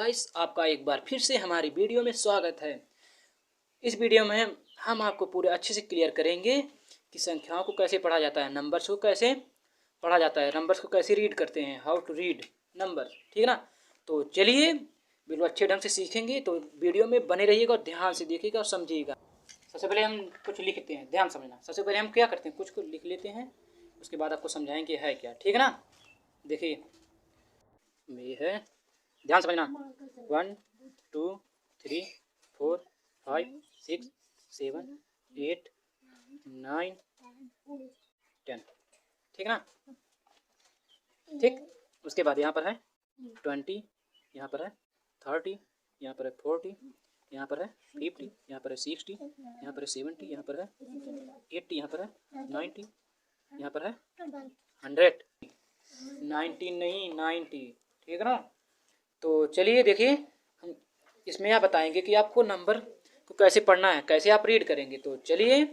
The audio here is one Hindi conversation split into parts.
गाइस, आपका एक बार फिर से हमारी वीडियो में स्वागत है। इस वीडियो में हम आपको पूरे अच्छे से क्लियर करेंगे कि संख्याओं को कैसे पढ़ा जाता है, नंबर्स को कैसे पढ़ा जाता है, नंबर्स को कैसे रीड करते हैं, हाउ टू रीड नंबर। ठीक है ना। तो चलिए बिल्कुल अच्छे ढंग से सीखेंगे, तो वीडियो में बने रहिएगा और ध्यान से देखिएगा और समझिएगा। सबसे पहले हम कुछ लिखते हैं, ध्यान समझना। सबसे पहले हम क्या करते हैं, कुछ को लिख लेते हैं, उसके बाद आपको समझाएंगे है क्या। ठीक है ना। देखिए ये है, ध्यान समझना। 1 2 3 4 5 6 7 8 9 10। ठीक ना। ठीक। उसके बाद यहाँ पर है 20, यहाँ पर है 30, यहाँ पर है 40, यहाँ पर है 50, यहाँ पर है 60, यहाँ पर है 70, यहाँ पर है 80, यहाँ पर है 90, यहाँ पर है 100, 90 नहीं 90। ठीक है ना। तो चलिए देखिए, हम इसमें यह बताएंगे कि आपको नंबर को कैसे पढ़ना है, कैसे आप रीड करेंगे। तो चलिए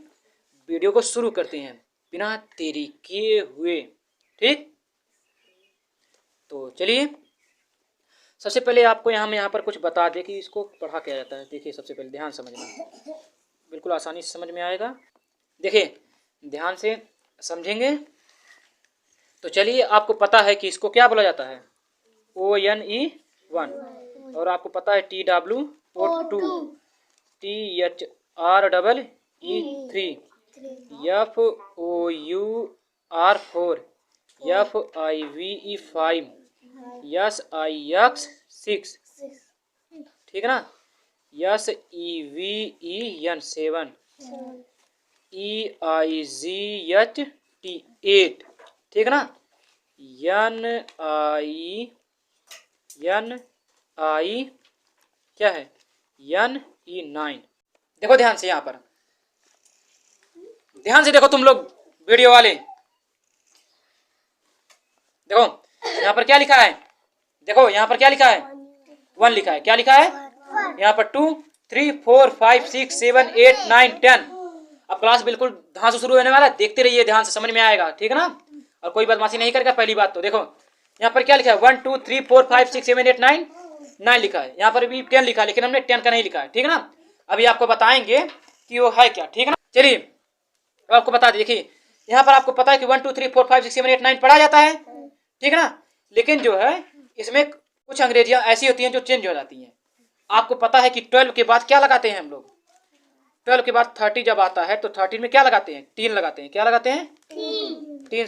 वीडियो को शुरू करते हैं बिना देरी किए हुए। ठीक। तो चलिए सबसे पहले आपको यहाँ पर कुछ बता दें कि इसको पढ़ा क्या जाता है। देखिए सबसे पहले ध्यान समझना, बिल्कुल आसानी से समझ में आएगा। देखिए ध्यान से समझेंगे तो चलिए, आपको पता है कि इसको क्या बोला जाता है, ONE 1, और आपको पता है TW 2, THREE 3, FOUR 4, FIVE 5, SIX 6। ठीक है ना। SEVEN 7, EIGHT 8। ठीक है ना। NI क्या है, NE 9। देखो ध्यान से, यहाँ पर ध्यान से देखो तुम लोग वीडियो वाले। देखो यहाँ पर क्या लिखा है, देखो यहाँ पर क्या लिखा है, 1 लिखा है। क्या लिखा है यहाँ पर 2 3 4 5 6 7 8 9 10। अब क्लास बिल्कुल ध्यान से शुरू होने वाला है, देखते रहिए, ध्यान से समझ में आएगा। ठीक है ना। और कोई बदमाशी नहीं करेगा। पहली बात तो देखो यहाँ पर क्या लिखा है, 1 2 3 4 5 6 7 8 9 9 लिखा है। यहाँ पर भी 10 लिखा है, लेकिन हमने 10 का नहीं लिखा है। ठीक है ना। अभी आपको बताएंगे कि वो है क्या। ठीक है ना। चलिए अब आपको बता देखिए, यहाँ पर आपको पता है कि 1 2 3 4 5 6 7 8 9 पढ़ा जाता है। ठीक है ना। लेकिन जो है इसमें कुछ अंग्रेजियां ऐसी होती हैं जो चेंज हो जाती हैं। आपको पता है कि 12 के बाद क्या लगाते हैं हम लोग, 12 के बाद 30 जब आता है तो 30 में क्या लगाते हैं, 3 लगाते हैं। क्या लगाते हैं, 3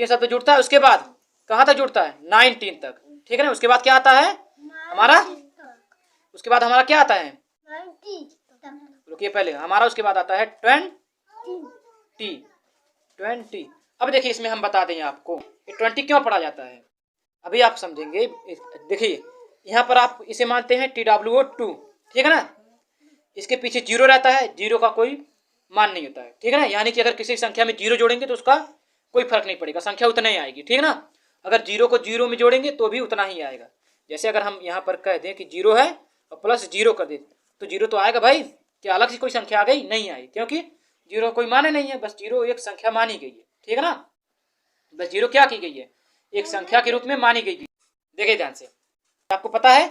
शब्द जुड़ता है। उसके बाद कहाँ तक जुड़ता है, 19 तक। ठीक है ना। उसके बाद क्या आता है हमारा, उसके बाद हमारा क्या आता है, रुकिए पहले, हमारा उसके बाद आता है 20। अब देखिए इसमें हम बता दें आपको 20 क्यों पढ़ा जाता है, अभी आप समझेंगे। देखिए यहाँ पर आप इसे मानते हैं TWO 2। ठीक है ना। इसके पीछे 0 रहता है, 0 का कोई मान नहीं होता है। ठीक है ना। यानी कि अगर किसी संख्या में 0 जोड़ेंगे तो उसका कोई फर्क नहीं पड़ेगा, संख्या उतना ही आएगी। ठीक है ना। अगर 0 को 0 में जोड़ेंगे तो भी उतना ही आएगा। जैसे अगर हम यहाँ पर कह दें कि 0 है और प्लस 0 कर दें तो 0 तो आएगा भाई। क्या अलग से कोई संख्या आ गई, नहीं आई, क्योंकि 0 कोई माने नहीं है, बस 0 एक संख्या मानी गई है। ठीक है ना। बस 0 क्या की गई है, एक संख्या के रूप में मानी गई है। देखिए ध्यान से, आपको पता है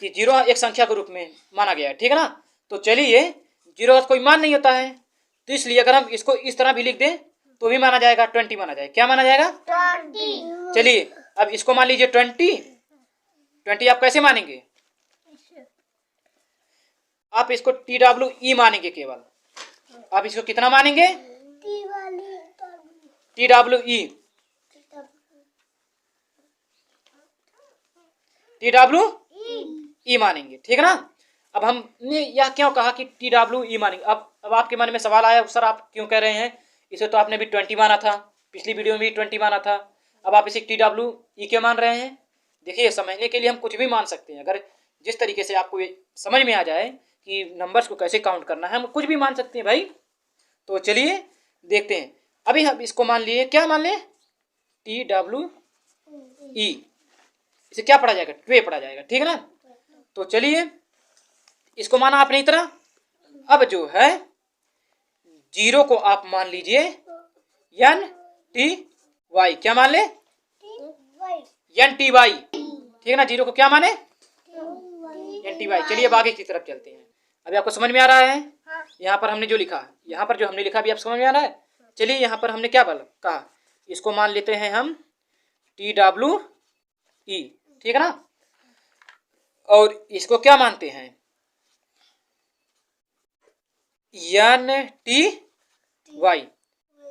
कि 0 एक संख्या के रूप में माना गया है। ठीक है ना। तो चलिए 0 का कोई मान नहीं होता है, तो इसलिए अगर हम इसको इस तरह भी लिख दें तो भी माना जाएगा, 20 माना जाएगा। क्या माना जाएगा, 20। चलिए अब इसको मान लीजिए 20 आप कैसे मानेंगे, आप इसको TWE मानेंगे केवल। आप इसको कितना मानेंगे, TWE मानेंगे। ठीक है ना। अब हमने यह क्यों कहा कि TWE मानेंगे। अब आपके मन में सवाल आया, सर आप क्यों कह रहे हैं, इसे तो आपने भी 20 माना था, पिछली वीडियो में भी 20 माना था, अब आप इसे TWE क्यों मान रहे हैं। देखिए समझने के लिए हम कुछ भी मान सकते हैं, अगर जिस तरीके से आपको ये समझ में आ जाए कि नंबर्स को कैसे काउंट करना है, हम कुछ भी मान सकते हैं भाई। तो चलिए देखते हैं। अभी हम इसको मान लिए, क्या मान लें, TWE, इसे क्या पढ़ा जाएगा, 2 पढ़ा जाएगा। ठीक है ना। तो चलिए इसको माना आपने इतना। अब जो है 0 को आप मान लीजिए NTY, क्या मान ले, NTY। ठीक है ना। 0 को क्या माने, NTY। चलिए अब आगे की तरफ चलते हैं। अभी आपको समझ में आ रहा है? यहाँ पर हमने जो लिखा, यहाँ पर जो हमने लिखा अभी आप समझ में आ रहा है? चलिए यहाँ पर हमने क्या कहा, इसको मान लेते हैं हम TWE, ठीक है ना, और इसको क्या मानते हैं, NTY,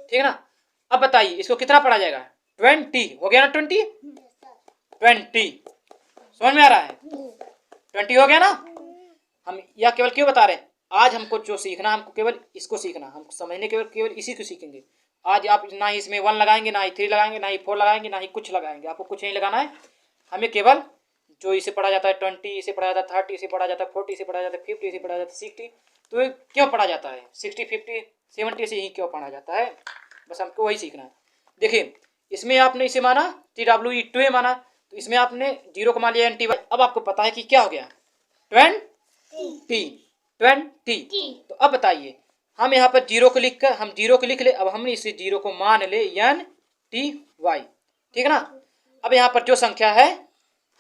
ठीक है ना। अब बताइए इसको कितना पढ़ा जाएगा, 20 हो गया ना, 20 समझ में आ रहा है, 20 हो गया ना। हम यह केवल क्यों बता रहे हैं, आज हमको जो सीखना, हमको केवल इसको सीखना, हम समझने केवल इसी को सीखेंगे। आज आप ना ही इसमें 1 लगाएंगे, ना ही 3 लगाएंगे, ना ही 4 लगाएंगे, ना ही कुछ लगाएंगे, आपको कुछ नहीं लगाना है। हमें केवल जो इसे पढ़ा जाता है 20, इसे पढ़ा जाता है 30, इसे पढ़ा जाता है 40, इसे पढ़ा जाता है 50, इसे पढ़ा जाता है 60, तो ये क्यों पढ़ा जाता है 60, 50, 70 से ही क्यों पढ़ा जाता है, बस हमको वही सीखना है। देखिए इसमें आपने इसे माना TWE 2 माना, तो इसमें आपने 0 को मान लिया NTY। अब आपको पता है कि क्या हो गया 20। तो अब बताइए हम यहाँ पर 0 को लिख कर, हम 0 को लिख ले, अब हम इसे 0 को मान ले NTY, ठीक है ना। अब यहाँ पर जो संख्या है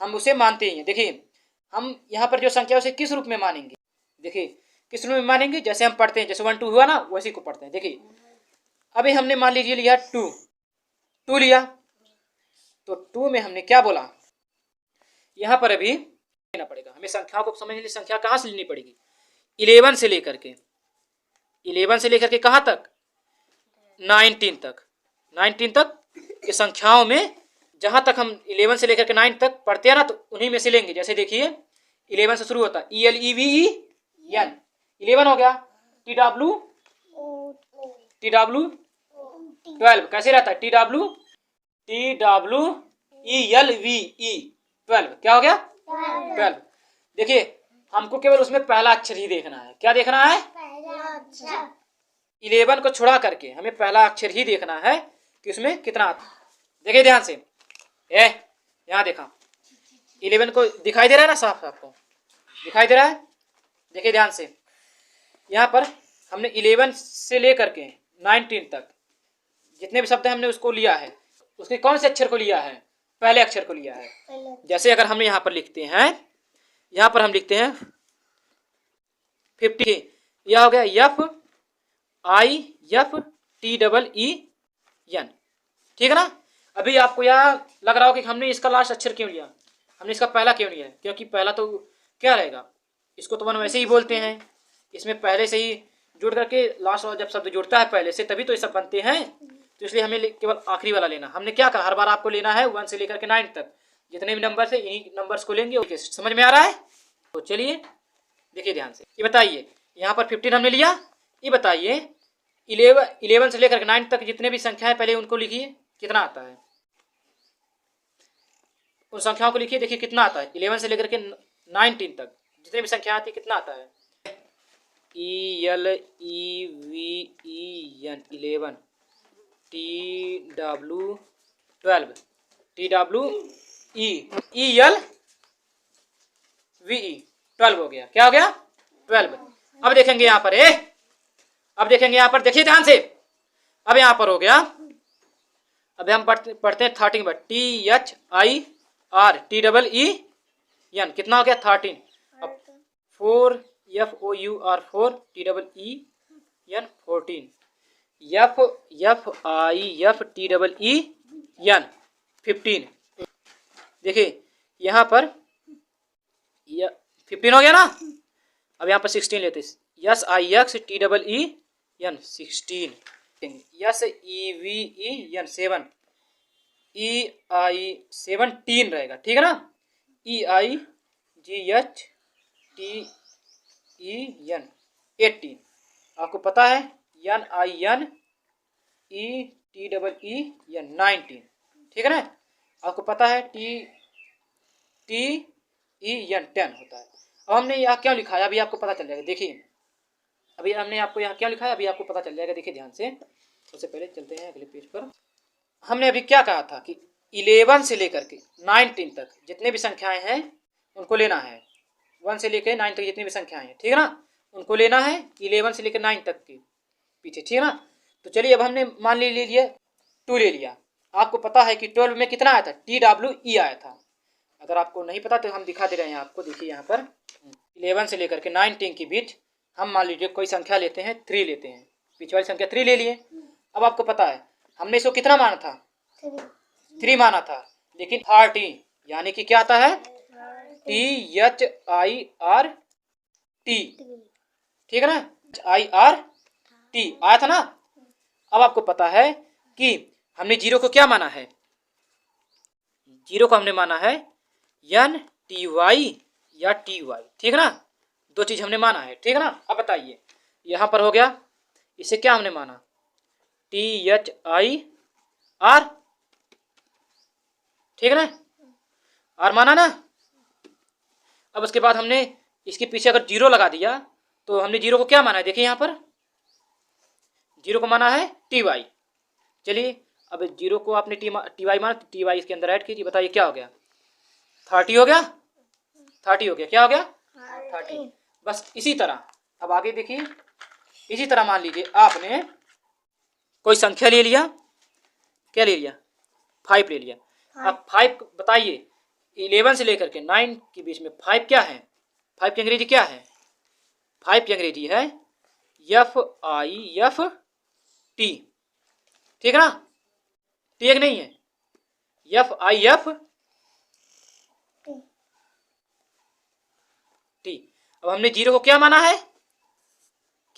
हम उसे मानते ही हैं। देखिए हम यहाँ पर जो संख्या है उसे किस रूप में मानेंगे, देखिए किस रूप में मानेंगे, जैसे हम पढ़ते हैं, जैसे 1 2 हुआ ना वैसे को पढ़ते हैं। देखिए अभी हमने मान लीजिए लिया 2 लिया, तो 2 में हमने क्या बोला, यहाँ पर अभी लेना पड़ेगा हमें संख्याओं को समझने के लिए। संख्या कहाँ से लेनी पड़ेगी, 11 से लेकर के कहाँ तक, 19 तक की संख्याओं में, जहां तक हम 11 से लेकर के 9 तक पढ़ते हैं ना, तो उन्हीं में से लेंगे। जैसे देखिए 11 से शुरू होता है ELEVEN, 11 हो गया। TW 12 कैसे रहता है, TWELVE 12, क्या हो गया 12। देखिए हमको केवल उसमें पहला अक्षर ही देखना है, क्या देखना है, 11 को छुड़ा करके हमें पहला अक्षर ही देखना है कि उसमें कितना आता है। देखिए ध्यान से, यहाँ देखा 11 को दिखाई दे रहा है ना, साफ आपको दिखाई दे रहा है। देखिए ध्यान से, यहाँ पर हमने 11 से लेकर के 19 तक जितने भी शब्द हमने उसको लिया है, उसके कौन से अक्षर को लिया है, पहले अक्षर को लिया है। जैसे अगर हमने यहाँ पर लिखते हैं, यहाँ पर हम लिखते हैं 50, यह हो गया FIFTEEN, ठीक है ना। अभी आपको यह लग रहा हो कि हमने इसका लास्ट अक्षर क्यों लिया, हमने इसका पहला क्यों लिया, क्योंकि पहला तो क्या रहेगा, इसको तो हम वैसे ही बोलते हैं, इसमें पहले से ही जुड़ करके लास्ट वाला जब शब्द जुड़ता है पहले से तभी तो ये सब बनते हैं, तो इसलिए हमें केवल आखिरी वाला लेना। हमने क्या कहा, हर बार आपको लेना है 1 से लेकर के 9 तक जितने भी नंबर है इन्हीं नंबर्स को लेंगे। समझ में आ रहा है, तो चलिए देखिए ध्यान से, ये बताइए यहाँ पर 15 हमने लिया, ये बताइए 11 से लेकर 9 तक जितने भी संख्याएं पहले उनको लिखिए, कितना आता है, उन संख्याओं को लिखिए, देखिए कितना आता है। 11 से लेकर के 19 तक जितने भी संख्या आती है कितना आता है, ELEVEN 11, TW 12, TWEELVE 12 हो गया, क्या हो गया 12। अब देखेंगे यहाँ पर अब देखेंगे यहाँ पर, देखिए ध्यान से, अब यहाँ पर हो गया, अब हम पढ़ते हैं 13 पर, THIRTEEN, कितना हो गया 13। अब 4 FOUR 4, TEEN 14, FIFTEEN 15। देखिए यहाँ पर 15 हो गया ना। अब यहाँ पर 16 लेते हैं, SIXTEEN 16, SEVEN 7, EI 17 रहेगा, ठीक है ना, EIGHTEEN 18, आपको पता है NINETEEN 19, ठीक है ना, आपको पता है TEEN 10 होता है। अब हमने यहाँ क्यों लिखा है अभी आपको पता चल जाएगा। देखिए अभी हमने आपको यहाँ क्यों लिखा है अभी आपको पता चल जाएगा। देखिए ध्यान से, सबसे पहले चलते हैं अगले पेज पर। हमने अभी क्या कहा था कि 11 से लेकर के 19 तक जितने भी संख्याएं हैं उनको लेना है, 1 से लेकर 9 तक जितनी भी संख्याएं हैं, ठीक है ना, उनको लेना है 11 से लेकर 9 तक के पीछे, ठीक है ना। तो चलिए अब हमने मान लीजिए 2 ले लिया। आपको पता है कि 12 में कितना आया था, TWE आया था। अगर आपको नहीं पता तो हम दिखा दे रहे हैं आपको, देखिए यहाँ पर 11 से लेकर के 19 के बीच हम मान लीजिए कोई संख्या लेते हैं, 3 लेते हैं, बीच वाली संख्या 3 ले लिए। अब आपको पता है हमने इसको कितना माना था, 3 माना था, लेकिन 30 यानी कि क्या आता है, THIRT, ठीक है ना, HIRT आया था ना। अब आपको पता है कि हमने जीरो को क्या माना है, जीरो को हमने माना है NTY या TY, ठीक है ना, 2 चीज हमने माना है, ठीक है ना। अब बताइए यहां पर हो गया, इसे क्या हमने माना, THIR, ठीक है ना, आर माना ना। अब उसके बाद हमने इसके पीछे अगर जीरो लगा दिया तो हमने जीरो को क्या माना है, देखिए यहाँ पर जीरो को माना है TY। चलिए अब जीरो को आपने TY माना, तो TY इसके अंदर ऐड कीजिए, बताइए क्या हो गया, 30 हो गया, 30 हो गया, क्या हो गया, 30। बस इसी तरह अब आगे देखिए, इसी तरह मान लीजिए आपने कोई संख्या ले लिया, क्या ले लिया, 5 ले लिया। अब 5 बताइए 11 से लेकर के 9 के बीच में 5 क्या है, 5 की अंग्रेजी क्या है, 5 की अंग्रेजी है FIFT, ठीक है ना, टी एक नहीं है, FIFT। अब हमने जीरो को क्या माना है,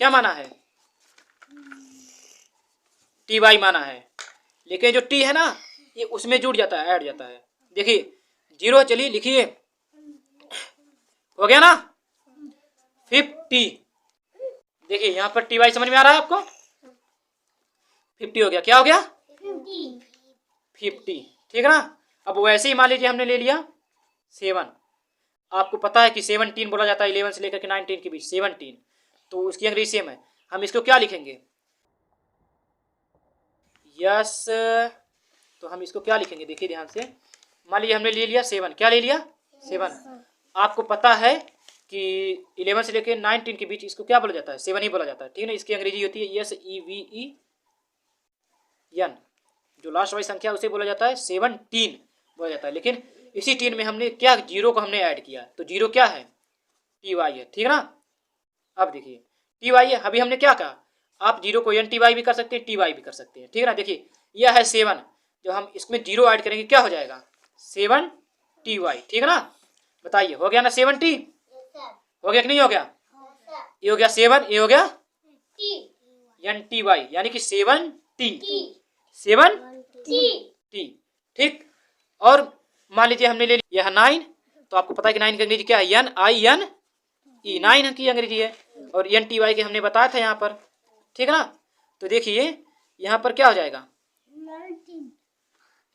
क्या माना है, TY माना है, लेकिन जो टी है ना ये उसमें जुड़ जाता है, ऐड जाता है। देखिए जीरो, चलिए लिखिए, हो गया ना 50। देखिए यहाँ पर TY समझ में आ रहा है आपको, 50 हो गया, क्या हो गया 50, ठीक है ना। अब वैसे ही मान लीजिए हमने ले लिया 7, आपको पता है कि 17 बोला जाता है 11 से लेकर के 19 के बीच, 17, तो उसकी अंग्रेजी सेम है, हम इसको क्या लिखेंगे, यस, तो हम इसको क्या लिखेंगे, देखिए ध्यान से, मान लीजिए हमने ले लिया 7, क्या ले लिया 7, आपको पता है कि 11 से लेकर 19 के बीच इसको क्या बोला जाता है, 7 ही बोला जाता है, ठीक है ना। इसकी अंग्रेजी होती है SEVEN, जो लास्ट वाली संख्या उसे बोला जाता है 17 बोला जाता है, लेकिन इसी 3 में हमने क्या, जीरो को हमने ऐड किया, तो जीरो क्या है, TY है, ठीक है ना। अब देखिए TY है, अभी हमने क्या कहा, आप जीरो को NTY भी कर सकते हैं, TY भी कर सकते हैं, ठीक है ना। देखिए यह है 7, जब हम इसमें जीरो ऐड करेंगे क्या हो जाएगा, 7TY, ठीक है ना। बताइए हो गया ना 70, हो गया कि नहीं हो गया, ये हो गया 7, ये हो गया NTY यानी कि 7T, ठीक। और मान लीजिए हमने ले लिया 9, तो आपको पता है कि 9 की अंग्रेजी क्या है, NINE, 9 की अंग्रेजी है, और NTY के हमने बताया था यहाँ पर, ठीक है ना। तो देखिए यहाँ पर क्या हो जाएगा,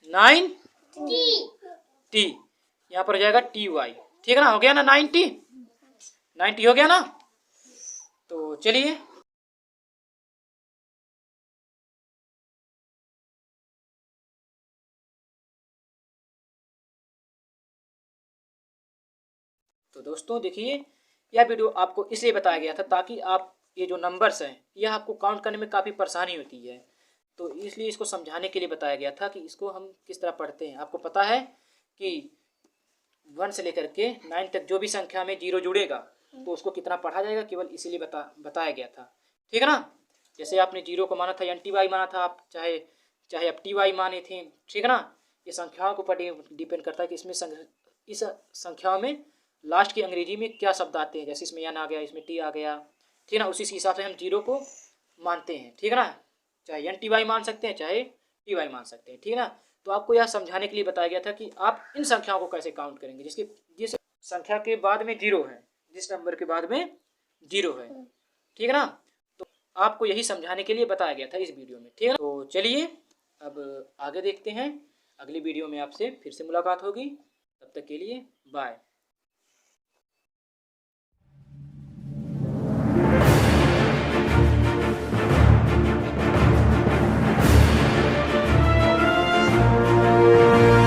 9T, यहाँ पर हो जाएगा TY, ठीक है ना, हो गया ना 90 हो गया ना। तो चलिए तो दोस्तों देखिए यह वीडियो आपको इसलिए बताया गया था ताकि आप ये जो नंबर्स हैं यह आपको काउंट करने में काफ़ी परेशानी होती है, तो इसलिए इसको समझाने के लिए बताया गया था कि इसको हम किस तरह पढ़ते हैं। आपको पता है कि 1 से लेकर के 9 तक जो भी संख्या में जीरो जुड़ेगा तो उसको कितना पढ़ा जाएगा, केवल इसीलिए बताया गया था, ठीक है ना। जैसे आपने जीरो को माना था NTY माना था, आप चाहे आप TY माने थे, ठीक है ना। ये संख्याओं के ऊपर डिपेंड करता है कि इसमें इस संख्याओं में लास्ट की अंग्रेजी में क्या शब्द आते हैं, जैसे इसमें N आ गया, इसमें T आ गया, ठीक है ना, उसी हिसाब से हम जीरो को मानते हैं, ठीक है ना। चाहे NTY मान सकते हैं, चाहे TY मान सकते हैं, ठीक है ना। तो आपको यह समझाने के लिए बताया गया था कि आप इन संख्याओं को कैसे काउंट करेंगे, जिस संख्या के बाद में जीरो है, जिस नंबर के बाद में जीरो है, ठीक है ना। तो आपको यही समझाने के लिए बताया गया था इस वीडियो में, ठीक है ना। तो चलिए अब आगे देखते हैं, अगली वीडियो में आपसे फिर से मुलाकात होगी, तब तक के लिए बाय।